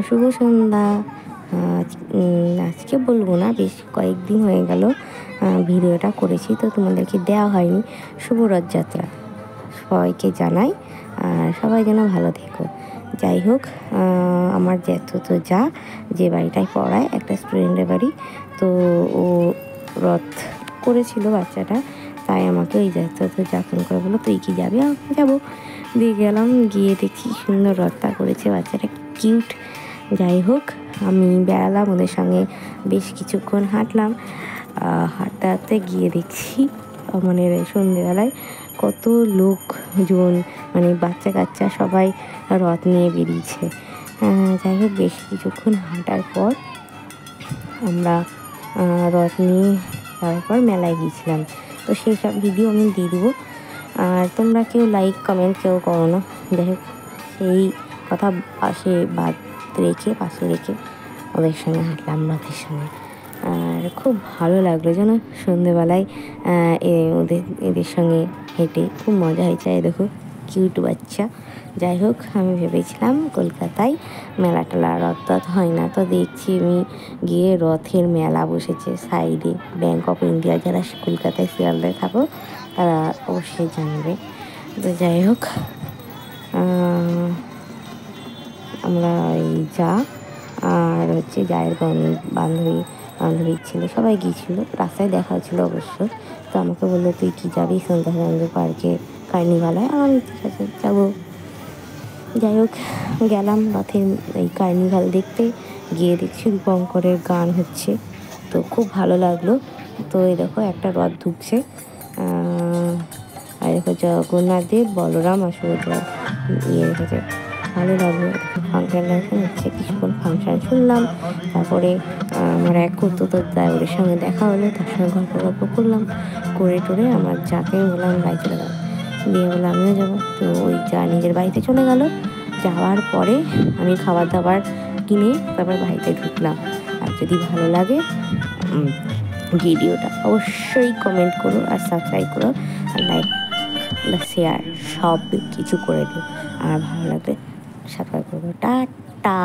শুভ সন্ধ্যা। আজকে বলবো না, বেশ কয়েকদিন হয়ে গেল ভিডিওটা করেছি, তো তোমাদেরকে দেওয়া হয়নি। শুভ রথযাত্রা সবাইকে জানাই, আর সবাই যেন ভালো থেকো। যাই হোক, আমার তো যে বাড়িটায় পড়ায়, একটা স্টুডেন্টের বাড়ি, তো ও রথ করেছিল বাচ্চাটা, তাই আমাকে ওই যা ফোন করে বলো তুই কি যাবি? যাবো। দিয়ে গেলাম, গিয়ে দেখি সুন্দর রথটা করেছে বাচ্চাটা, কিউট। যাই হোক, আমি বেড়ালাম ওদের সঙ্গে, বেশ কিছুক্ষণ হাঁটলাম। হাঁটতে হাঁটতে গিয়ে দেখছি মানে সন্ধেবেলায় কত লোকজন, মানে বাচ্চা কাচ্চা সবাই রথ নিয়ে বেরিয়েছে। যাই হোক, বেশ কিছুক্ষণ হাঁটার পর আমরা রথ নিয়ে তারপর মেলায় গিয়েছিলাম। তো সেই সব ভিডিও আমি দিয়ে দেবো, আর তোমরা কেউ লাইক কমেন্ট কেউ করো না। যাই হোক, সেই কথা পাশে রেখে ওদের সঙ্গে হাঁটলাম রথের সঙ্গে, আর খুব ভালো লাগলো যেন সন্ধেবেলায় এদের সঙ্গে হেঁটে খুব মজা হয়েছে। দেখো কিউট বাচ্চা। যাই হোক, আমি ভেবেছিলাম কলকাতায় মেলা টেলা রথ হয় না, তো দেখছি আমি গিয়ে রথের মেলা বসেছে সাইডে। ব্যাংক অফ ইন্ডিয়া, যারা কলকাতায় শিয়ালদায় থাকো তারা অবশ্যই জানবে। তো যাই হোক, আমরা এই আর জায়ের বান্ধবীর ছেলে সবাই গিয়েছিলো, রাস্তায় দেখা হচ্ছিলো অবশ্য। তো আমাকে বললো তুই কি যাবি সন্ধ্যানন্দ পার্কে কার্নিভালে? আমি ঠিক আছে যাবো। যাই হোক, গেলাম রথের এই কার্নিভাল দেখতে। গিয়ে দেখছি রূপঙ্করের গান হচ্ছে, তো খুব ভালো লাগলো। তো এই দেখো একটা রথ ঢুকছে, আর দেখো জগন্নাথ দেব, বলরাম আর সুভদ্রা রেখেছে, ভালো লাগলো। ফাংশান হচ্ছে, কিছুক্ষণ ফাংশান শুনলাম। তারপরে আমার এক ওদের সঙ্গে দেখা হলো, তার সঙ্গে গল্প করলাম, করে টোরে আমার যাকে বললাম বাড়ি চলে গেল, দিয়ে বলে আমিও যাবো। তো ওই নিজের বাড়িতে চলে গেল। যাওয়ার পরে আমি খাবার দাবার কিনে তারপর বাড়িতে ঢুকলাম। আর যদি ভালো লাগে ভিডিওটা অবশ্যই কমেন্ট করো, আর সাবস্ক্রাইব করো, আর লাইক শেয়ার সব কিছু করে দিও। আর ভালো লাগলে সাবস্ক্রাইব করবো। টাটা।